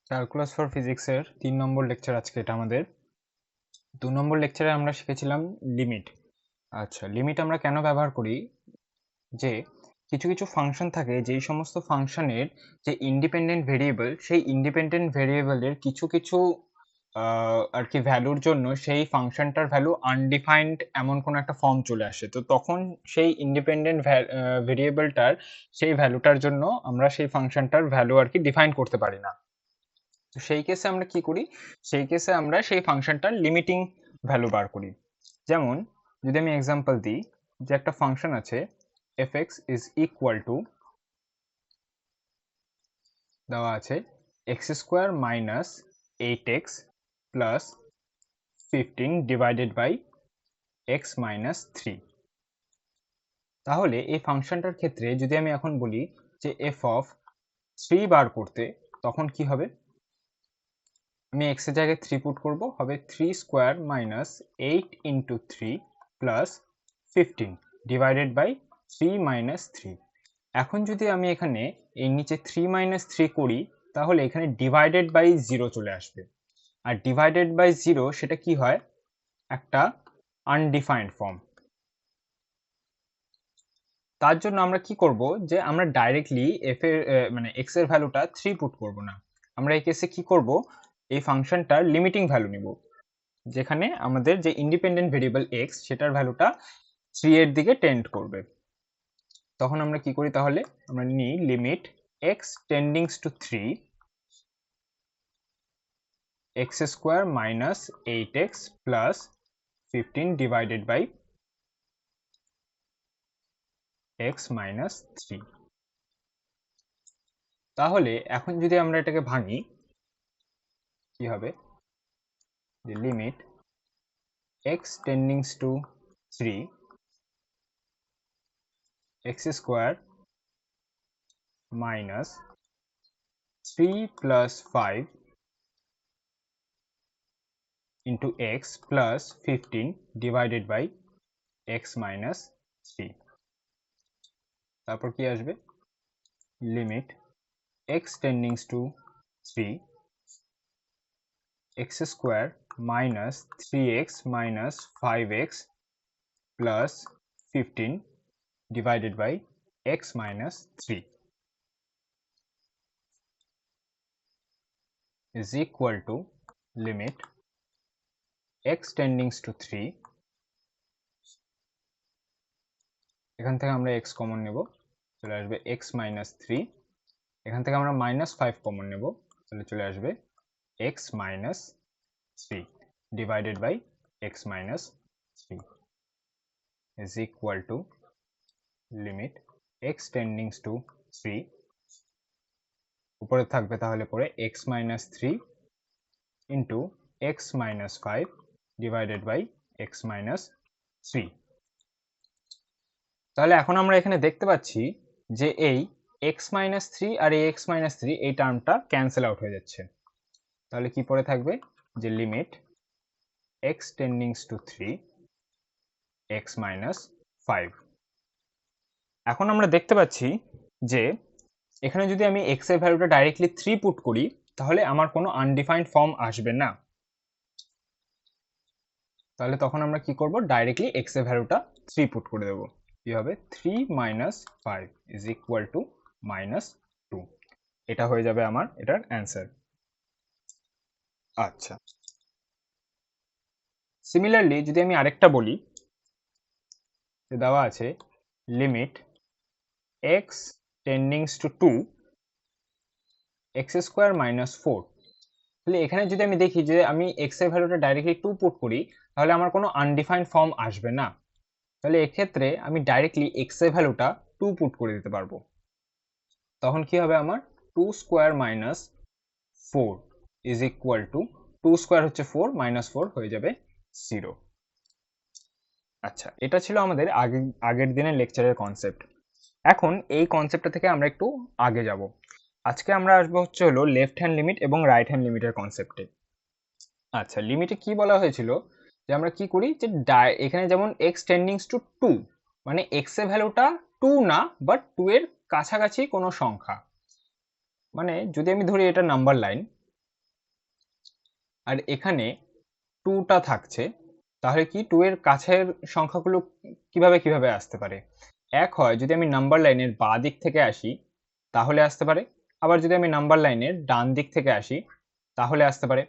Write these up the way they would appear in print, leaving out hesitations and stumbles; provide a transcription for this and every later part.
Calculus for ফিজিক্সের 3 নম্বর lecture আজকে এটা আমাদের। 2 নম্বর লেকচারে আমরা শিখেছিলাম লিমিট। আচ্ছা, লিমিট আমরা কেন ব্যবহার করি? যে কিছু কিছু ফাংশন থাকে, যেই সমস্ত ফাংশনের যে ইন্ডিপেন্ডেন্ট ভেরিয়েবল, সেই ইন্ডিপেন্ডেন্ট ভেরিয়েবলের কিছু কিছু আর কি ভ্যালুর জন্য সেই ফাংশনটার ভ্যালু আনডিফাইন্ড এমন কোনো একটা ফর্ম চলে আসে। তো তখন সেই ইন্ডিপেন্ডেন্ট ভেরিয়েবলটার সেই ভ্যালুটার জন্য আমরা সেই ফাংশনটার ভ্যালু আর কি ডিফাইন করতে পারি না। তো সেই কেসে আমরা কি করি? সেই কেসে আমরা সেই ফাংশনটার লিমিটিং ভ্যালু বার করি। যেমন যদি আমি এক্সাম্পল দিই, যে একটা ফাংশন আছে fx ইজ ইকুয়াল টু, দেওয়া আছে x square minus 8x plus 15 divided by x minus 3। তাহলে এই ফাংশনটার ক্ষেত্রে যদি আমি এখন বলি যে এফ অফ 3 বার করতে, তখন কি হবে? আমি এক্স এর জায়গায় 3 পুট করব, হবে 3 square minus 8 into 3 plus 15 divided by 3 minus 3। এখন যদি আমি এখানে এই নিচে 3 মাইনাস 3 করি, তাহলে এখানে ডিভাইডেড বাই 0 চলে আসবে। আর ডিভাইডেড বাই 0 সেটা কি হয়? একটা আনডিফাইন্ড ফর্ম। তার জন্য আমরা কি করব, যে আমরা ডাইরেক্টলি এফ এর মানে এক্স এর ভ্যালুটা 3 পুট করব না। আমরা এই কেসে কি করব, এই ফাংশনটার লিমিটিং ভ্যালু নিব, যেখানে আমাদের যে ইন্ডিপেন্ডেন্ট ভেরিয়েবল এক্স সেটার ভ্যালুটা 3 এর দিকে টেন্ড করবে। তখন আমরা কি করি? তাহলে আমরা নিই limit x tends to 3 x square minus 8x plus 15 divided by x minus 3। তাহলে এখন যদি আমরা এটাকে ভাঙি, কি হবে? যে limit x tends to 3 x square minus 3 plus 5 into x plus 15 divided by x minus 3। তারপর কি আসবে? Limit x tending to 3 x square minus 3x minus 5x plus 15 divided by x minus 3 is equal to limit x tending to 3, এখান থেকে আমরা x common নেব, চলে আসবে x minus 3। এখান থেকে আমরা মাইনাস 5 কমন নেব, তাহলে চলে আসবে x minus 3 divided by x minus 3 is equal to limit x tending to 3, উপরে থাকবে তাহলে পরে x minus 3 into x minus 5 divided by x minus 3। তাহলে এখন আমরা এখানে দেখতে পাচ্ছি যে এই x minus 3 আর এই x minus 3 এই টার্মটা ক্যান্সেল আউট হয়ে যাচ্ছে। তাহলে কি পড়ে থাকবে? যে limit x tending to 3 x minus 5। এখন আমরা দেখতে পাচ্ছি যে এখানে যদি আমি x এর ভ্যালুটা ডাইরেক্টলি 3 পুট করি, তাহলে আমার কোনো আনডিফাইন্ড ফর্ম আসবে না। তাহলে তখন আমরা কি করব? ডাইরেক্টলি x এর ভ্যালুটা 3 পুট করে দেব। কি হবে? 3 minus 5 is equal to minus 2। এটা হয়ে যাবে আমার এটার অ্যান্সার। আচ্ছা, সিমিলারলি যদি আমি আরেকটা বলি, দেওয়া আছে limit x tends to 2 x square minus 4। তাহলে এখানে যদি আমি দেখি যে আমি x এর ভ্যালুটা ডাইরেক্টলি 2 পুট করি, তাহলে আমার কোনো আনডিফাইন্ড ফর্ম আসবে না। তাহলে এক্ষেত্রে আমি ডাইরেক্টলি x এর ভ্যালুটা 2 পুট করে দিতে পারবো। তখন কি হবে? আমার 2 square minus 4 is equal to 2 square হচ্ছে 4 মাইনাস 4 হয়ে যাবে 0। আচ্ছা, এটা ছিল আমাদের আগের দিনের লেকচারের কনসেপ্ট। এখন এই কনসেপ্টটা থেকে আমরা একটু আগে যাব। আজকে আমরা আসবো হচ্ছে হলো লেফট হ্যান্ড লিমিট এবং রাইট হ্যান্ড লিমিটের কনসেপ্টে। আচ্ছা, লিমিটে কি বলা হয়েছিল যে আমরা কি করি, যে এখানে যেমন x টেন্ডিংস টু 2, মানে x এর ভ্যালুটা 2 না, বাট 2 এর কাছাকাছি কোনো সংখ্যা। মানে যদি আমি ধরি এটা নাম্বার লাইন, আর এখানে 2টা থাকছে, তাহলে কি 2 এর কাছের সংখ্যাগুলো কিভাবে আসতে পারে? এক হয় যদি আমি নাম্বার লাইনের বাঁ দিক থেকে আসি তাহলে আসতে পারে, আবার যদি আমি নাম্বার লাইনের ডান দিক থেকে আসি তাহলে আসতে পারে।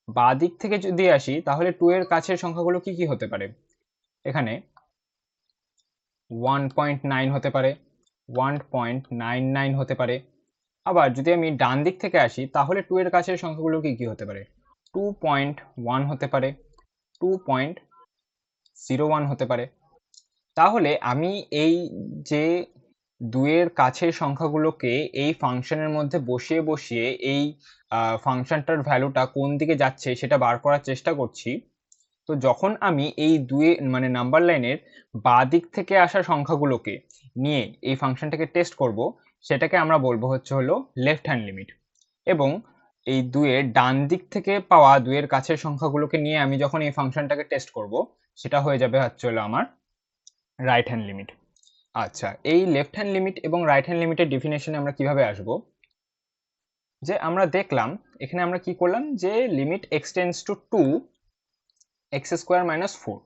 বাঁ দিক থেকে যদি আসি তাহলে 2 এর কাছের সংখ্যাগুলো কি হতে পারে? এখানে 1.9 হতে পারে, 1.99 হতে পারে। আবার যদি আমি ডান দিক থেকে আসি তাহলে 2 এর কাছের সংখ্যাগুলো কি হতে পারে? 2.1 হতে পারে, 2.01 হতে পারে। তাহলে আমি এই যে 2 এর কাছের সংখ্যাগুলোকে এই ফাংশনের মধ্যে বসিয়ে এই ফাংশনটার ভ্যালুটা কোন দিকে যাচ্ছে সেটা বার করার চেষ্টা করছি। তো যখন আমি এই মানে নাম্বার লাইনের বাঁ দিক থেকে আসা সংখ্যাগুলোকে নিয়ে এই ফাংশনটাকে টেস্ট করব, সেটাকে আমরা বলবো হলো লেফট হ্যান্ড লিমিট। এবং এই 2 এর ডান দিক থেকে পাওয়া 2 এর কাছের সংখ্যাগুলোকে নিয়ে আমি যখন এই ফাংশনটাকে টেস্ট করব, সেটা হয়ে যাবে হলো আমার রাইট হ্যান্ড লিমিট। আচ্ছা, এই লেফট হ্যান্ড লিমিট এবং রাইট হ্যান্ড লিমিটের ডেফিনেশনে আমরা কিভাবে আসব? যে আমরা দেখলাম এখানে আমরা কি করলাম, যে limit extends to 2 x square minus 4,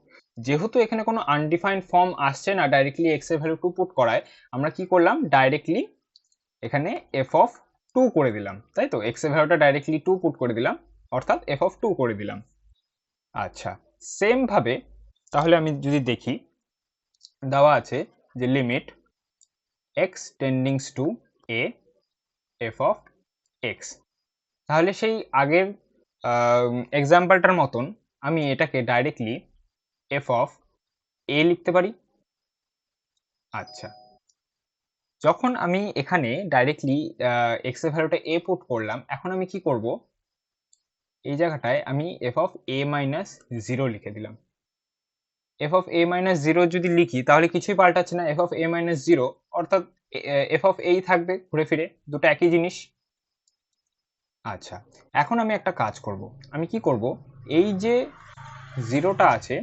যেহেতু এখানে কোনো আনডিফাইন্ড ফর্ম আসছে না ডাইরেক্টলি x এর ভ্যালু 2 পুট করায়, আমরা কি করলাম ডাইরেক্টলি এখানে f অফ 2 করে দিলাম, তাই তো? x এর ভ্যালুটা ডাইরেক্টলি 2 পুট করে দিলাম, অর্থাৎ f অফ 2 করে দিলাম। আচ্ছা, সেম ভাবে তাহলে আমি যদি দেখি, দেওয়া আছে যে limit x tends to a f of x, তাহলে সেই আগের এক্সাম্পলটার মতন আমি এটাকে ডাইরেক্টলি f অফ a লিখতে পারি। আচ্ছা, যখন আমি এখানে ডাইরেক্টলি x এর ভ্যালুটা a পুট করলাম, এখন আমি কি করব, এই জায়গাটায় আমি f অফ a মাইনাস 0 লিখে দিলাম। f অফ a মাইনাস 0 যদি লিখি তাহলে কিছুই পাল্টাচ্ছে না, f অফ a মাইনাস 0 অর্থাৎ f অফ a থাকবে ঘুরে ফিরে, দুটো একই জিনিস। আচ্ছা, এখন আমি একটা কাজ করব, আমি কি করব, এই যে 0টা আছে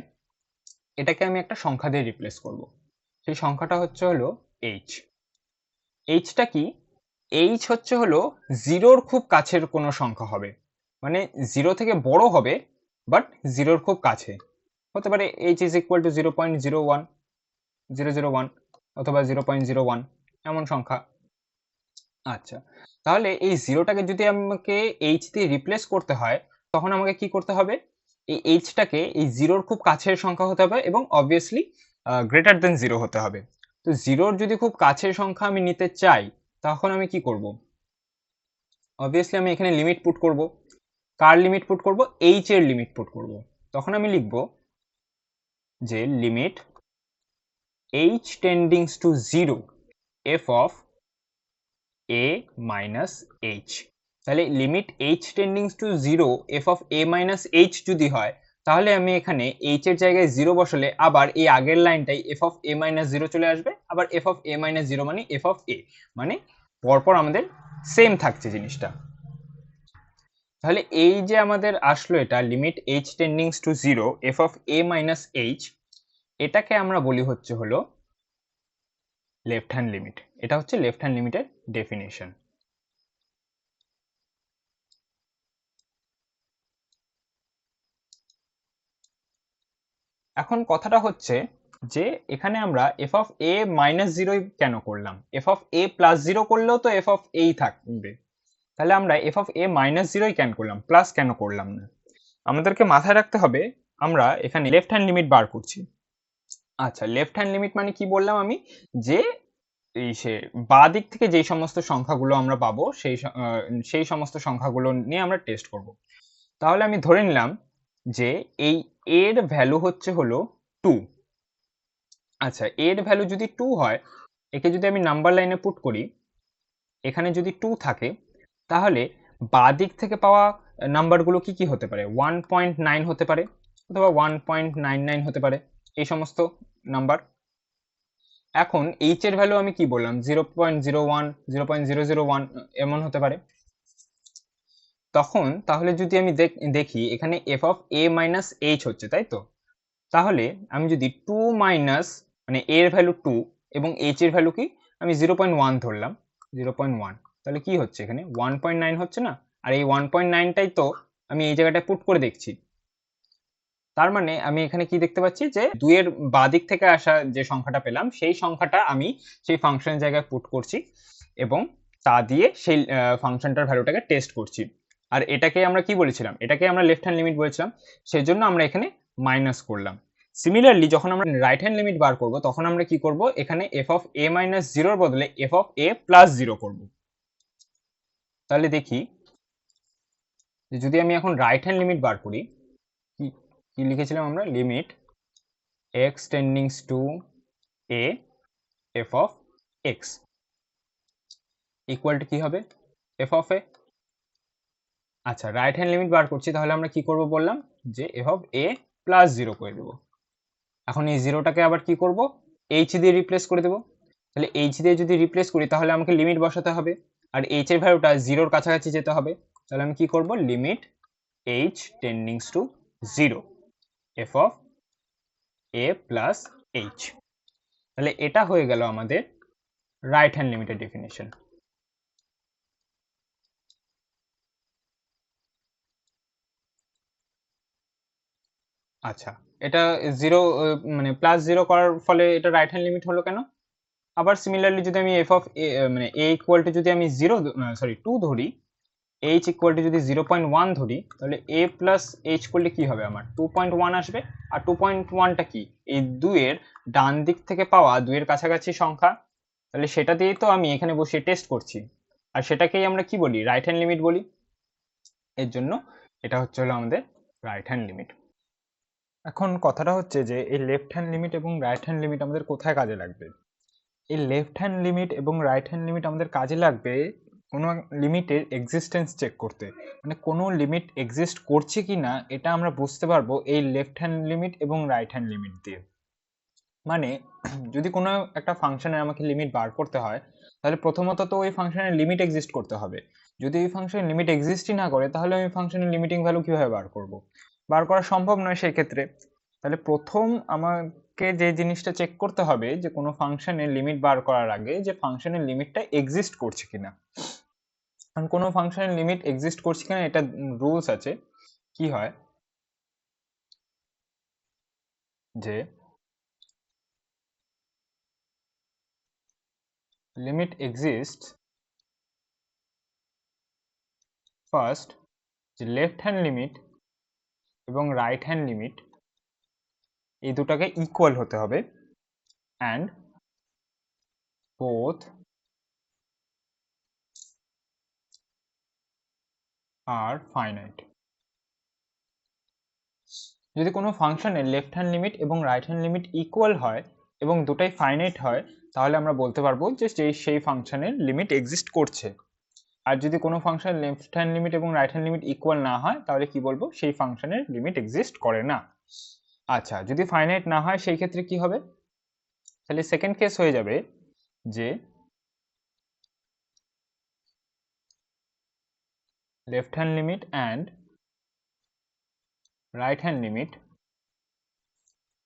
এটাকে আমি একটা সংখ্যা দিয়ে রিপ্লেস করব। সেই সংখ্যাটা হলো h। এইচটা কি? এইচ হলো 0র খুব কাছের কোনো সংখ্যা হবে, মানে 0 থেকে বড় হবে বাট 0র খুব কাছে হতে পারে। h ইজ ইকুয়াল টু 0.01001 অথবা 0.01 এমন সংখ্যা। আচ্ছা, তাহলে এই 0টাকে যদি আমাকে h দিয়ে রিপ্লেস করতে হয়, তখন আমাকে কি করতে হবে, এই এইচটাকে এই 0র খুব কাছের সংখ্যা হতে হবে এবং অবভিয়াসলি গ্রেটার দেন 0 হতে হবে। তো 0র যদি খুব কাছের সংখ্যা আমি নিতে চাই, তখন আমি কি করব? অবভিয়াসলি আমি এখানে লিমিট পুট করব। কার লিমিট পুট করব? h এর লিমিট পুট করব। তখন আমি লিখব যে limit h টেন্ডিংস to 0 f of a minus h। তাহলে limit h টেন্ডিংস to 0 f of a minus h যদি হয়, তাহলে আমি এখানে h এর জায়গায় 0 বসালে আবার এই আগের লাইনটাই f অফ a মাইনাস 0 চলে আসবে। আবার f অফ a মাইনাস 0 মানে f অফ a, মানে পরপর আমাদের সেম থাকছে জিনিসটা। তাহলে এই যে আমাদের আসলো এটা limit h টেন্ডিংস to 0 f of a minus h, এটাকে আমরা বলি হলো লেফট হ্যান্ড লিমিট। এটা হচ্ছে লেফট হ্যান্ড লিমিটের ডেফিনেশন। এখন কথাটা হচ্ছে যে এখানে আমরা f অফ a মাইনাস 0 কেন করলাম? f অফ a প্লাস 0 করলেও তো f অফ a থাকবে, তাহলে আমরা f অফ a মাইনাস 0 কেন করলাম, প্লাস কেন করলাম না? আমাদেরকে মাথায় রাখতে হবে আমরা এখানে লেফট হ্যান্ড লিমিট বার করছি। আচ্ছা, লেফট হ্যান্ড লিমিট মানে কি বললাম আমি, যে এই সে বাঁ দিক থেকে যেই সমস্ত সংখ্যাগুলো আমরা পাবো সেই সমস্ত সংখ্যাগুলো নিয়ে আমরা টেস্ট করব। তাহলে আমি ধরে নিলাম যে এই এর ভ্যালু হলো 2। আচ্ছা, এর ভ্যালু যদি 2 হয়, একে যদি আমি নাম্বার লাইনে পুট করি, এখানে যদি 2 থাকে, তাহলে বাঁ দিক থেকে পাওয়া নাম্বারগুলো কি হতে পারে? 1.9 হতে পারে অথবা 1.99 হতে পারে, এই সমস্ত নাম্বার। এখন এইচ এর ভ্যালু আমি কি বললাম? 0.01, 0.001 এমন হতে পারে। তখন তাহলে যদি আমি দেখি এখানে f of a minus h হচ্ছে, তাই তো? তাহলে আমি যদি 2 মাইনাস মানে a এর ভ্যালু 2 এবং h এর ভ্যালু কি আমি 0.1 ধরলাম, 0.1, তাহলে কি হচ্ছে এখানে 1.9 হচ্ছে না? আর এই 1.9টাই তো আমি এই জায়গাটায় পুট করে দেখছি। তার মানে আমি এখানে কি দেখতে পাচ্ছি যে 2 এর বাঁ দিক থেকে আসা যে সংখ্যাটা পেলাম সেই সংখ্যাটা আমি সেই ফাংশনের জায়গায় পুট করছি এবং তা দিয়ে সেই ফাংশনটার ভ্যালুটাকে টেস্ট করছি। আর এটাকে আমরা কি বলেছিলাম, এটাকে আমরা লেফট হ্যান্ড লিমিট বলেছিলাম, সেজন্য আমরা এখানে মাইনাস করলাম। সিমিলারলি যখন আমরা রাইট হ্যান্ড লিমিট বার করব তখন আমরা কি করব, এখানে এফ অফ এ মাইনাস জিরোর বদলে F of A plus zero করব। তাহলে দেখি যদি আমি এখন রাইট হ্যান্ড লিমিট বার করি, কি লিখেছিলাম আমরা, limit x tends to a f of x equal to কি হবে, f of a। আচ্ছা, রাইট হ্যান্ড লিমিট বার করছি, তাহলে আমরা কি করব বললাম যে f of a plus zero করে দেবো। এখন এই জিরোটাকে আবার কি করব, h দিয়ে রিপ্লেস করে দেবো। তাহলে h দিয়ে যদি রিপ্লেস করি তাহলে আমাকে লিমিট বসাতে হবে, আর h এর ভ্যালুটা জিরোর কাছাকাছি যেতে হবে। তাহলে আমি কি করব, limit h টেন্ডিংস to zero f of a plus h। তাহলে এটা হয়ে গেল আমাদের রাইট হ্যান্ড লিমিটের ডেফিনেশন। আচ্ছা, এটা জিরো মানে প্লাস জিরো করার ফলে এটা রাইট হ্যান্ড লিমিট হলো কেন? আবার সিমিলারলি যদি আমি এফ অফ এ মানে এ ইকুয়াল টু যদি আমি টু ধরি, এইচ ইকুয়াল টু যদি 0.1 ধরি, তাহলে এ প্লাস এইচ করলে কি হবে, আমার 2.1 আসবে। আর 2.1টা কি, এই দুইয়ের ডান দিক থেকে পাওয়া দুইয়ের কাছাকাছি সংখ্যা। তাহলে সেটা দিয়েই তো আমি এখানে বসে টেস্ট করছি, আর সেটাকেই আমরা কি বলি, রাইট হ্যান্ড লিমিট বলি। এর জন্য এটা হচ্ছে হলো আমাদের রাইট হ্যান্ড লিমিট। এখন কথাটা হচ্ছে যে এই লেফট হ্যান্ড লিমিট এবং রাইট হ্যান্ড লিমিট আমাদের কোথায় কাজে লাগবে? এই লেফট হ্যান্ড লিমিট এবং রাইট হ্যান্ড লিমিট আমাদের কাজে লাগবে কোনো লিমিটের এক্সিস্টেন্স চেক করতে। মানে কোনো লিমিট এক্সিস্ট করছে কি না এটা আমরা বুঝতে পারবো এই লেফট হ্যান্ড লিমিট এবং রাইট হ্যান্ড লিমিট দিয়ে। মানে যদি কোনো একটা ফাংশনের আমাকে লিমিট বার করতে হয়, তাহলে প্রথমত তো ওই ফাংশনের লিমিট এক্সিস্ট করতে হবে। যদি ওই ফাংশনের লিমিট এক্সিস্টই না করে তাহলে আমি ফাংশনের লিমিটিং ভ্যালু কীভাবে বার করব? বার করা সম্ভব নয় সেই ক্ষেত্রে। তাহলে প্রথম আমাকে যে জিনিসটা চেক করতে হবে যে কোনো ফাংশনের লিমিট বার করার আগে যে ফাংশনের লিমিটটা এক্সিস্ট করছে কিনা। কারণ কোনো ফাংশনের লিমিট এক্সিস্ট করছে কিনা এটা রুলস আছে। কি হয় যে লিমিট এক্সিস্ট ফার্স্ট, যে লেফট হ্যান্ড লিমিট এবং রাইট হ্যান্ড লিমিট এই দুটাকে ইকুয়াল হতে হবে অ্যান্ড বোথ আর ফাইনাইট। যদি কোনো ফাংশনের লেফট হ্যান্ড লিমিট এবং রাইট হ্যান্ড লিমিট ইকুয়াল হয় এবং দুটাই ফাইনাইট হয় তাহলে আমরা বলতে পারবো যে সেই ফাংশনের লিমিট এক্সিস্ট করছে। আর যদি কোনো ফাংশনের লেফট হ্যান্ড লিমিট এবং রাইট হ্যান্ড লিমিট ইকুয়াল না হয় তাহলে কি বলবো, সেই ফাংশনের লিমিট এক্সিস্ট করে না। আচ্ছা, যদি ফাইনাইট না হয় সেই ক্ষেত্রে কি হবে, তাহলে সেকেন্ড কেস হয়ে যাবে যে left hand limit and right hand limit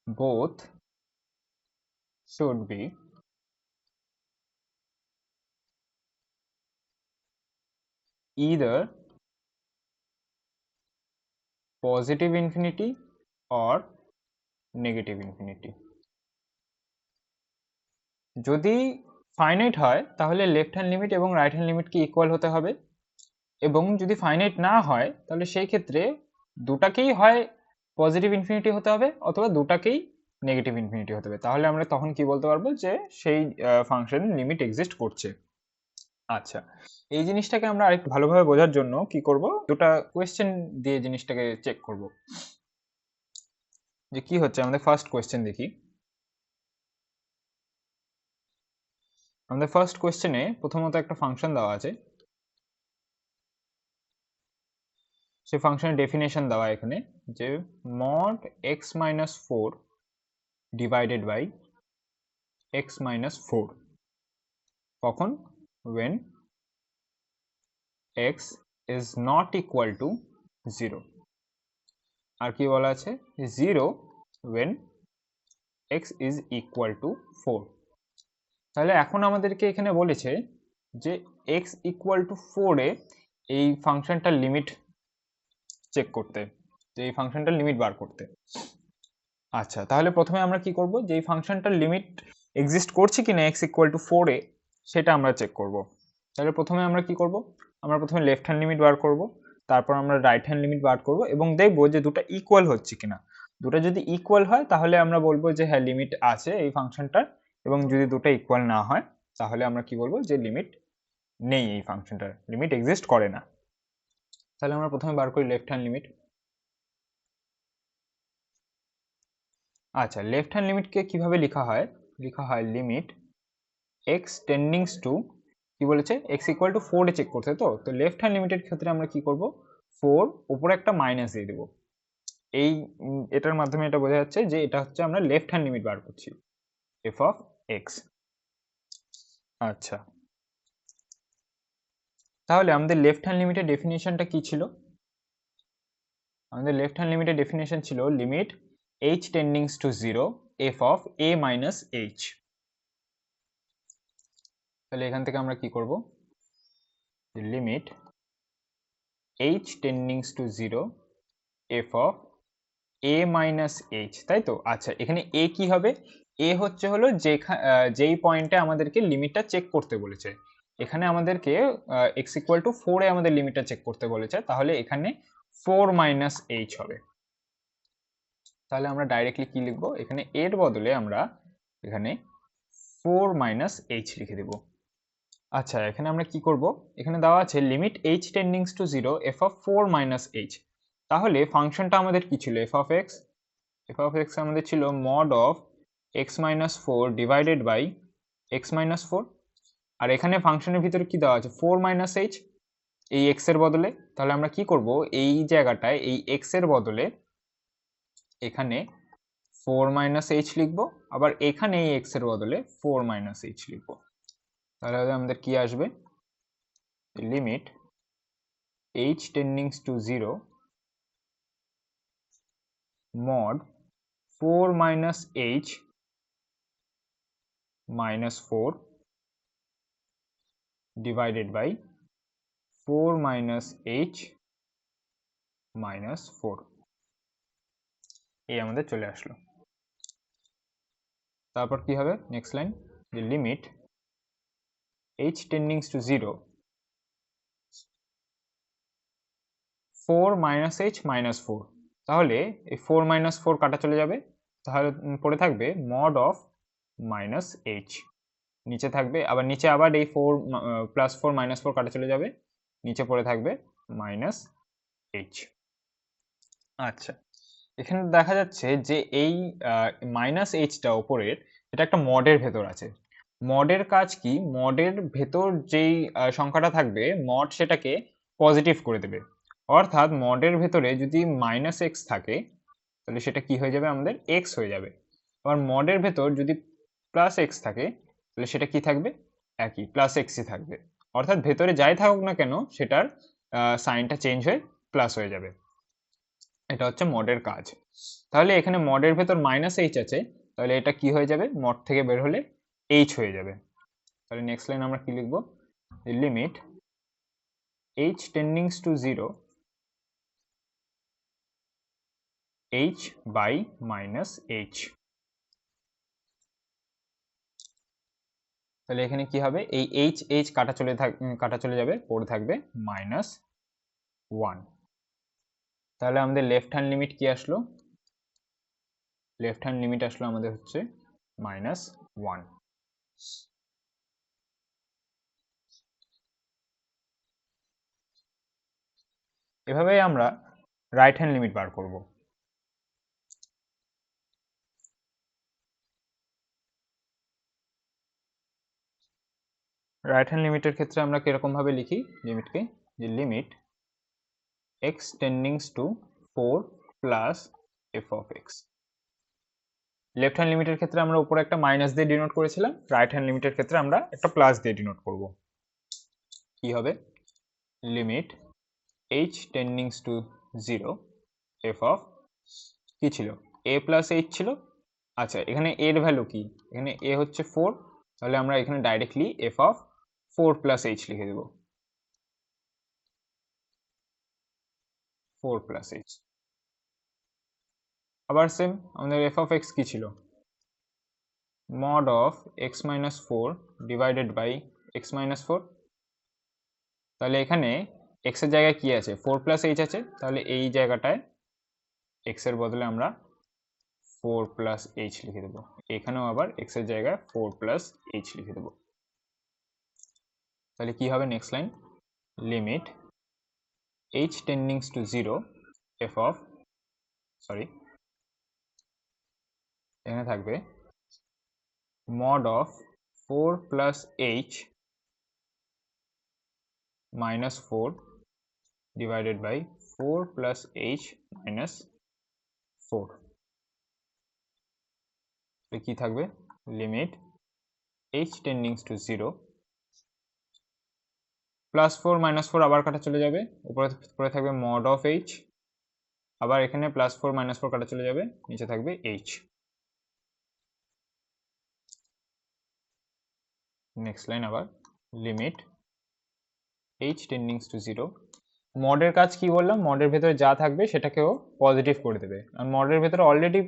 both should be either positive infinity or negative infinity। যদি ফাইনাইট হয় তাহলে লেফট হ্যান্ড লিমিট এবং রাইট হ্যান্ড লিমিট কি ইকুয়াল হতে হবে, এবং যদি ফাইনাইট না হয় তাহলে সেই ক্ষেত্রে দুটাকেই হয় পজিটিভ ইনফিনিটি হতে হবে অথবা দুটাকেই নেগেটিভ ইনফিনিটি হতে হবে। তাহলে আমরা তখন কি বলতে পারবো যে সেই ফাংশনের লিমিট এক্সিস্ট করছে। আচ্ছা, এই জিনিসটাকে আমরা আরেকটু ভালোভাবে বোঝার জন্য কি করব, দুটো কোয়েশ্চেন দিয়ে জিনিসটাকে চেক করব যে কি হচ্ছে। আমাদের ফার্স্ট কোয়েশ্চেন দেখি। আমাদের ফার্স্ট কোয়েশ্চেনে প্রথমত একটা ফাংশন দেওয়া আছে, সেই ফাংশনের ডেফিনেশন দেওয়া এখানে যে mod x minus 4 divided by x minus 4 কখন, when x is not equal to 0। আর কি বলা আছে, 0 when x is equal to 4। তাহলে এখন আমাদেরকে এখানে বলেছে যে x equal to 4 এ এই ফাংশনটার লিমিট চেক করতে, যে এই ফাংশনটার লিমিট বার করতে। আচ্ছা, তাহলে প্রথমে আমরা কি করব, যে এই ফাংশনটার লিমিট এক্সিস্ট করছে কিনা x ইকুয়াল টু 4 এ সেটা আমরা চেক করব। তাহলে প্রথমে আমরা কি করব, আমরা প্রথমে লেফট হ্যান্ড লিমিট বার করব, তারপর আমরা রাইট হ্যান্ড লিমিট বার করব এবং দেখব যে দুটো ইকুয়াল হচ্ছে কিনা। দুটো যদি ইকুয়াল হয় তাহলে আমরা বলবো যে হ্যাঁ লিমিট আছে এই ফাংশনটার, এবং যদি দুটো ইকুয়াল না হয় তাহলে আমরা কি বলবো যে লিমিট নেই, এই ফাংশনটার লিমিট এক্সিস্ট করে না। তাহলে আমরা প্রথমে বার করি লেফট হ্যান্ড লিমিট। আচ্ছা, লেফট হ্যান্ড লিমিটকে কিভাবে লেখা হয়, লেখা হয় লিমিট এক্স টেন্ডিংস টু, কি বলেছে এক্স ইকুয়াল টু 4 এ চেক করতে, তো লেফট হ্যান্ড লিমিটের ক্ষেত্রে আমরা কি করব, 4 উপরে একটা মাইনাস দিয়ে দেবো। এই এটার মাধ্যমে এটা বোঝা যাচ্ছে যে এটা হচ্ছে আমরা লেফট হ্যান্ড লিমিট বার করছি, এফ অফ এক্স। আচ্ছা, তাহলে আমাদের লেফট হ্যান্ড লিমিটের ডেফিনেশনটা কি ছিল, আমাদের লেফট হ্যান্ড লিমিটের ডেফিনেশন ছিল limit h টেন্ডিংস to 0 f of a minus h। তাহলে এখান থেকে আমরা কি করব, limit h টেন্ডিংস to 0 f of a minus h, তাই তো। আচ্ছা, এখানে a কি হবে, a হচ্ছে হলো যেই পয়েন্টে আমাদেরকে লিমিটটা চেক করতে বলেছে। এখানে আমাদেরকে x ইকুয়াল টু 4 এ আমাদের লিমিটটা চেক করতে বলেছে, তাহলে এখানে 4 মাইনাস h হবে। তাহলে আমরা ডাইরেক্টলি কি লিখব, এখানে এর বদলে আমরা এখানে 4 মাইনাস h লিখে দেব। আচ্ছা, এখানে আমরা কি করব, এখানে দেওয়া আছে limit h টেন্ডিংস to 0 f of 4 minus h। তাহলে ফাংশনটা আমাদের কি ছিল, f of x, f of x আমাদের ছিল mod of x minus 4 divided by x minus 4। আর এখানে ফাংশনের ভিতরে কি দেওয়া আছে, 4 মাইনাস h এই x এর বদলে। তাহলে আমরা কি করব, এই জায়গাটায় এই x এর বদলে এখানে 4 মাইনাস h লিখবো, আবার এখানে এই x এর বদলে 4 মাইনাস h লিখবো। তাহলে আমাদের কি আসবে, limit h টেন্ডিংস to 0 mod 4 minus h minus 4 divided by 4 minus h minus 4, এই আমাদের চলে আসলো। তারপর কি হবে, নেক্সট লাইন, যে limit h টেন্ডিংস to 0 4 minus h minus 4। তাহলে এই 4 minus 4 কাটা চলে যাবে, তাহলে পড়ে থাকবে mod of minus h। নিচে থাকবে আবার, নিচে আবার এই 4 প্লাস 4 মাইনাস 4 কাটা চলে যাবে, নিচে পড়ে থাকবে মাইনাস h। আচ্ছা, এখানে দেখা যাচ্ছে যে এই মাইনাস এইচটা ওপরের, এটা একটা মডের ভেতর আছে। মডের কাজ কি, মডের ভেতর যেই সংখ্যাটা থাকবে মড সেটাকে পজিটিভ করে দেবে। অর্থাৎ মডের ভেতরে যদি মাইনাস এক্স থাকে তাহলে সেটা কি হয়ে যাবে, আমাদের এক্স হয়ে যাবে। আবার মডের ভেতর যদি প্লাস এক্স থাকে তাহলে সেটা কি থাকবে, একই প্লাস এক্সই থাকবে। অর্থাৎ ভেতরে যাই থাকুক না কেন সেটার সাইনটা চেঞ্জ হয়ে প্লাস হয়ে যাবে। এটা হচ্ছে মডের কাজ। তাহলে এখানে মডের ভেতর মাইনাস এইচ আছে, তাহলে এটা কি হয়ে যাবে, মড থেকে বের হলে এইচ হয়ে যাবে। তাহলে নেক্সট লাইন আমরা কি লিখব, limit h টেন্ডিংস to 0 h by minus h। তাহলে এখানে কি হবে, এই h কাটা চলে যাবে, পড়ে থাকবে মাইনাস 1। তাহলে আমাদের লেফট হ্যান্ড লিমিট কি আসলো, লেফট হ্যান্ড লিমিট আসলো আমাদের হচ্ছে মাইনাস 1। এভাবেই আমরা রাইট হ্যান্ড লিমিট বার করব। রাইট হ্যান্ড লিমিটের ক্ষেত্রে আমরা কিরকম ভাবে লিখি লিমিটকে, যে limit x tends to 4 plus f of x। Left hand লিমিটের ক্ষেত্রে আমরা উপরে একটা মাইনাস দিয়ে ডিনোট করেছিলাম, রাইট হ্যান্ড লিমিটের ক্ষেত্রে আমরা একটা প্লাস দিয়ে ডিনোট করব। কি হবে, limit h টেন্ডিংস to 0 f of, কি ছিল a প্লাস h ছিল। আচ্ছা, এখানে এর ভ্যালু কি, এখানে a হচ্ছে 4, তাহলে আমরা এখানে directly f of 4 plus h লিখে দেব। 4 প্লাস এইচ। আবার সেম আমাদের এফ অফ এক্স কি ছিল, mod of x minus 4 divided by x minus 4। তাহলে এখানে এক্স এর জায়গায় কি আছে, 4 প্লাস এইচ আছে, তাহলে এই জায়গাটায় এক্স এর বদলে আমরা 4 প্লাস এইচ লিখে দেবো। এখানেও আবার এক্স এর জায়গায় 4 প্লাস এইচ লিখে দেবো। তাহলে কি হবে next line, limit h টেন্ডিংস to 0 f of, sorry এখানে থাকবে mod of 4 plus h minus 4 divided by 4 plus h minus 4। কি থাকবে, limit h টেন্ডিংস to 0 plus 4 minus 4 আবার কাটা চলে যাবে, উপরে থাকবে mod of h, আবার এখানে প্লাস 4 মাইনাস 4 কাটা চলে যাবে, নিচে থাকবে h। নেক্সট লাইন আবার লিমিট h টেন্ডিংস টু 0। মডের কাজ কি বললাম, মডের ভেতরে যা থাকবে সেটাকেও পজিটিভ করে দেবে, আর মডের ভেতরে অলরেডি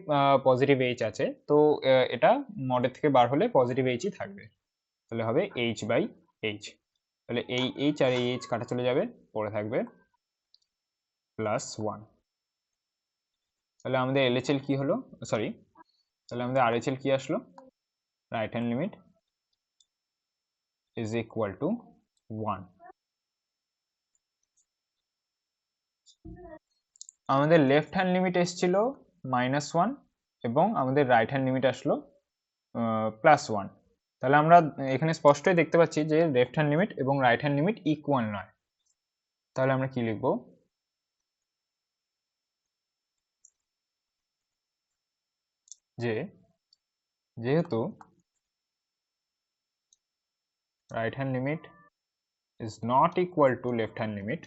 পজিটিভ এইচ আছে, তো এটা মডের থেকে বার হলে পজিটিভ এইচই থাকবে, তাহলে হবে এইচ বাই এইচ। তাহলে এই এইচ আর এই এইচ কাটা চলে যাবে, পরে থাকবে প্লাস 1। তাহলে আমাদের এলএচএল কি হলো, সরি তাহলে আমাদের আরএচএল কি আসলো, right hand limit is equal to 1। আমাদের লেফট হ্যান্ড লিমিট এসেছিল -1 এবং আমাদের রাইট হ্যান্ড লিমিট আসলো +1। তাহলে আমরা এখানে স্পষ্টই দেখতে পাচ্ছি যে লেফট হ্যান্ড লিমিট এবং রাইট হ্যান্ড লিমিট ইকুয়াল নয়। তাহলে আমরা কি লিখব, যে যেহেতু right hand limit is not equal to left hand limit,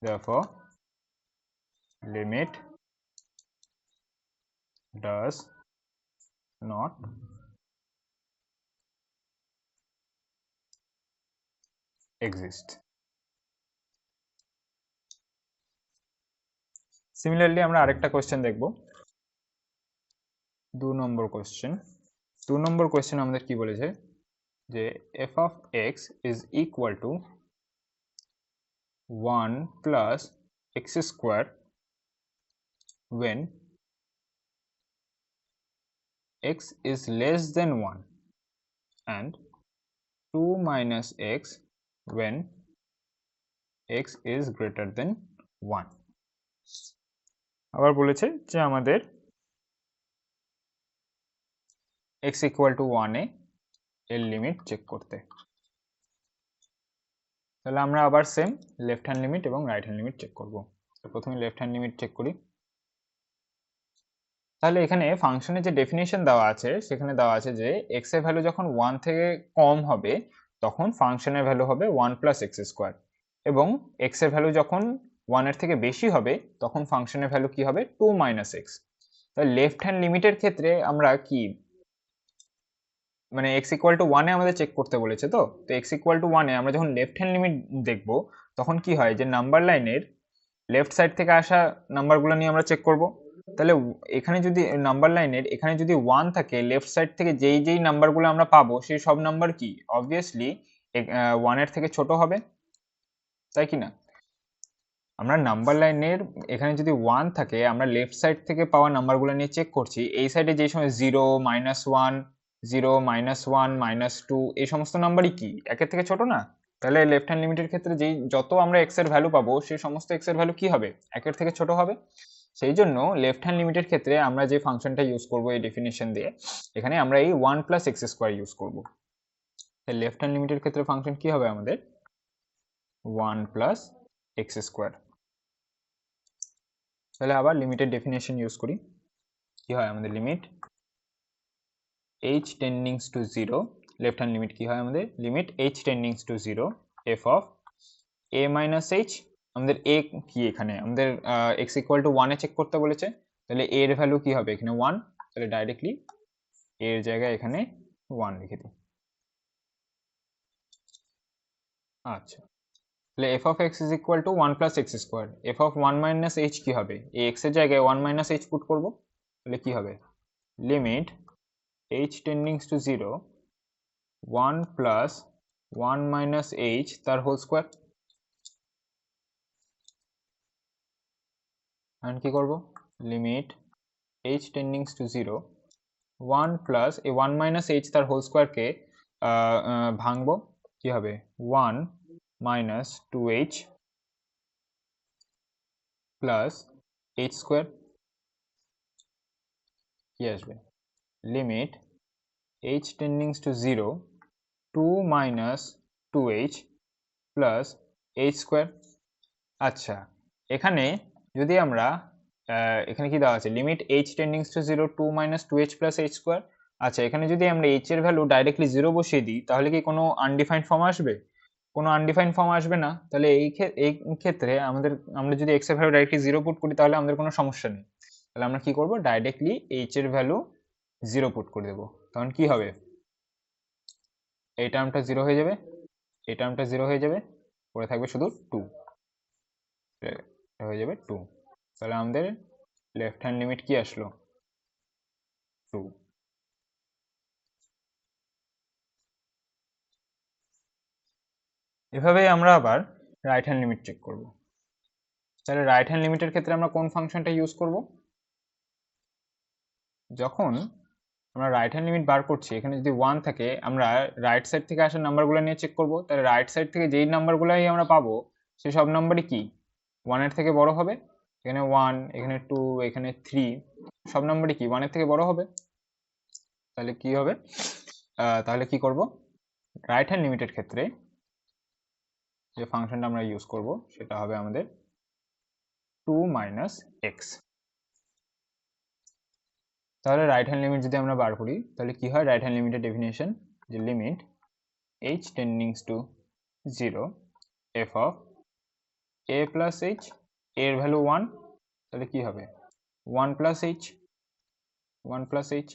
therefore limit does not exist. Similarly আমরা আরেকটা কোশ্চেন দেখব, 2 নম্বর কোশ্চেন। 2 নম্বর কোশ্চেন আমাদের কি বলেছে, যে f of x is equal to 1 plus x square when x is less than 1 and 2 minus x when x is greater than 1। আবার বলেছে যে আমাদের x equal to 1 এ এর লিমিট চেক করতে। তাহলে আমরা আবার সেম লেফট হ্যান্ড লিমিট এবং রাইট হ্যান্ড লিমিট চেক করব। তো প্রথমে লেফট হ্যান্ড লিমিট চেক করি। তাহলে এখানে ফাংশনের যে ডেফিনেশন দেওয়া আছে সেখানে দেওয়া আছে যে x এর ভ্যালু যখন 1 থেকে কম হবে তখন ফাংশনের ভ্যালু হবে 1 প্লাস এক্স স্কোয়ার, এবং x এর ভ্যালু যখন 1 এর থেকে বেশি হবে তখন ফাংশনের ভ্যালু কি হবে, 2 মাইনাস এক্স। তাহলে লেফট হ্যান্ড লিমিটের ক্ষেত্রে আমরা কি, মানে x ইকুয়াল টু 1 এ আমাদের চেক করতে বলেছে, তো x ইকুয়াল টু 1 এ আমরা যখন লেফট হ্যান্ড লিমিট দেখব তখন কি হয়, যে নাম্বার লাইনের লেফট সাইড থেকে আসা নাম্বারগুলো নিয়ে আমরা চেক করব। তাহলে এখানে যদি নাম্বার লাইনের এখানে যদি 1 থাকে, লেফট সাইড থেকে যেই যেই নাম্বারগুলো আমরা পাবো সেই সব নাম্বার কি অবভিয়াসলি 1 এর থেকে ছোট হবে, তাই কি না? আমরা নাম্বার লাইনের এখানে যদি 1 থাকে, আমরা লেফট সাইড থেকে পাওয়া নাম্বারগুলো নিয়ে চেক করছি, এই সাইডে যে সময় 0 -1 0 -1 -2 এই সমস্ত নাম্বারই কি 1 এর থেকে ছোট না? তাহলে লেফট হ্যান্ড লিমিটের ক্ষেত্রে যেই যত আমরা x এর ভ্যালু পাবো সেই সমস্ত x এর ভ্যালু কি হবে, 1 এর থেকে ছোট হবে। সেই জন্য লেফট হ্যান্ড লিমিটের ক্ষেত্রে আমরা যে ফাংশনটা ইউজ করব এই ডেফিনেশন দিয়ে, এখানে আমরা এই 1 প্লাস এক্স স্কোয়ার ইউজ করব। তাহলে লেফট হ্যান্ড লিমিটের ক্ষেত্রে ফাংশন কি হবে আমাদের, 1 প্লাস এক্স স্কোয়ার। তাহলে আবার লিমিটের ডেফিনেশন ইউজ করি, কি হয় আমাদের limit h টেন্ডিংস to 0, left hand limit কি হয় আমাদের, limit h টেন্ডিংস to 0 f of a minus h। আমাদের a কি, এখানে আমাদের x ইকুয়াল টু 1 এ চেক করতে বলেছে, তাহলে a এর ভ্যালু কি হবে এখানে 1, তাহলে ডাইরেক্টলি a এর জায়গায় এখানে 1 লিখে দিই। আচ্ছা, তাহলে F of x is equal to 1 plus x square. F of 1 minus H কি হবে, এই এক্স এর জায়গায় 1 মাইনাস এইচ পুট করবো, তাহলে কি হবে, limit h টেন্ডিংস to 0 1 plus 1 minus h তার হোল স্কোয়ার। এখন কি করবো, লিমিট এইচ টেন্ডিংস টু 0 1 প্লাস এই 1 মাইনাস এইচ তার হোল স্কোয়ারকে ভাঙবো, কি হবে 1 minus 2h plus h square, কি আসবে, limit h টেন্ডিংস to 0 2 minus 2h plus h square. আচ্ছা, এখানে যদি আমরা এখানে কি দেওয়া আছে, limit h টেন্ডিংস to 0 2 minus 2h plus h square. আচ্ছা, এখানে যদি আমরা এইচ এর ভ্যালু ডাইরেক্টলি 0 বসিয়ে দিই তাহলে কি কোনো আনডিফাইন্ড ফর্ম আসবে, কোনো আনডিফাইন্ড ফর্ম আসবে না। তাহলে এই ক্ষেত্রে আমরা যদি এক্স এর ভ্যালু ডাইরেক্টলি 0 পুট করি তাহলে আমাদের কোনো সমস্যা নেই। তাহলে আমরা কি করব, ডাইরেক্টলি এইচ এর ভ্যালু 0 পুট করে দেবো। তখন কি হবে, এই টার্মটা 0 হয়ে যাবে, এই টার্মটা 0 হয়ে যাবে, পরে থাকবে শুধু 2 হয়ে যাবে 2। তাহলে আমাদের লেফট হ্যান্ড লিমিট কি আসলো, 2। এভাবে আমরা আবার রাইট হ্যান্ড লিমিট চেক করব। তাহলে রাইট হ্যান্ড লিমিটের ক্ষেত্রে আমরা কোন ফাংশনটা ইউজ করব, যখন আমরা রাইট হ্যান্ড লিমিট বার করছি এখানে যদি 1 থাকে আমরা রাইট সাইড থেকে আসা নাম্বারগুলো নিয়ে চেক করব। তাহলে রাইট সাইড থেকে যেই নাম্বারগুলোই আমরা পাবো সেই সব নাম্বারই কি 1 এর থেকে বড় হবে। এখানে 1, এখানে 2, এখানে 3, সব নাম্বারই কি 1 এর থেকে বড় হবে। তাহলে কি হবে, তাহলে কি করব, রাইট হ্যান্ড লিমিটের ক্ষেত্রে যে ফাংশনটা আমরা ইউজ করব সেটা হবে আমাদের 2 মাইনাস এক্স। তাহলে রাইট হ্যান্ড লিমিট যদি আমরা বার করি তাহলে কি হয়, রাইট হ্যান্ড লিমিটের ডেফিনেশন যে limit h টেন্ডিংস to 0 f of a plus h, এর ভ্যালু 1, তাহলে কি হবে 1 প্লাস h, 1 প্লাস h,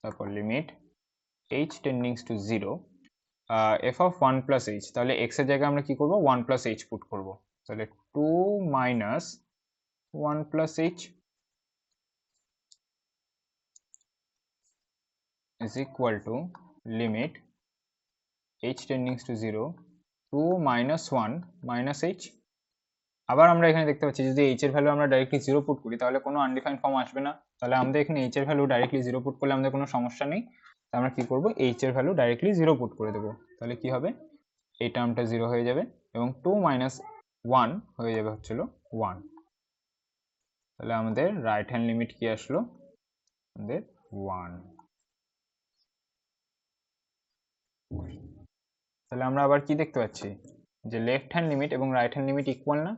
তারপর limit h টেন্ডিংস to 0 f of 1 plus h, তাহলে x এর জায়গায় আমরা কি করব 1 প্লাস h পুট করব। তাহলে 2 minus 1 plus h is equal to limit h tending to 0 2 minus 1 minus h। আবার আমরা এখানে দেখতে পাচ্ছি যদি h এর ভ্যালু আমরা ডাইরেক্টলি 0 পুট করি তাহলে কোনো আনডিফাইন্ড ফর্ম আসবে না। তাহলে আমাদের এখানে h এর ভ্যালু ডাইরেক্টলি 0 পুট করলে আমাদের কোনো সমস্যা নেই। আমরা কি করব, h এর ভ্যালু ডাইরেক্টলি 0 পুট করে দেব। তাহলে কি হবে, এই টার্মটা 0 হয়ে যাবে এবং 2 মাইনাস 1 হয়ে যাবে হচ্ছিল 1। তাহলে আমাদের রাইট হ্যান্ড লিমিট কি আসলো, আমাদের 1। তাহলে আমরা আবার কি দেখতে পাচ্ছি যে লেফট হ্যান্ড লিমিট এবং রাইট হ্যান্ড লিমিট ইকুয়াল না।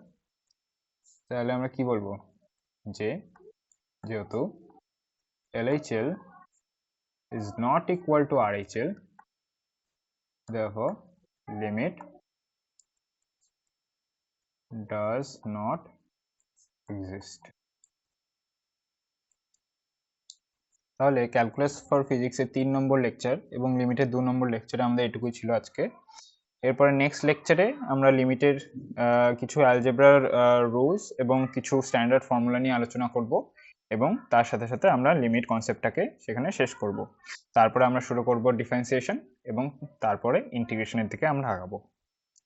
তাহলে আমরা কি বলবো, যে যেহেতু LHL is not equal to RHL, therefore limit does not exist। তাহলে ক্যালকুলাস ফর ফিজিক্সের 3 নম্বর লেকচার এবং লিমিটের 2 নম্বর লেকচারে আমাদের এটুকুই ছিল আজকে। এরপরে নেক্সট লেকচারে আমরা লিমিটের কিছু অ্যালজেব্রার রুলস এবং কিছু স্ট্যান্ডার্ড ফর্মুলা নিয়ে আলোচনা করব এবং তার সাথে সাথে আমরা লিমিট কনসেপ্টটাকে সেখানে শেষ করব। তারপরে আমরা শুরু করব ডিফারেন্সিয়েশন এবং তারপরে ইন্টিগ্রেশনের দিকে আমরা আগাবো।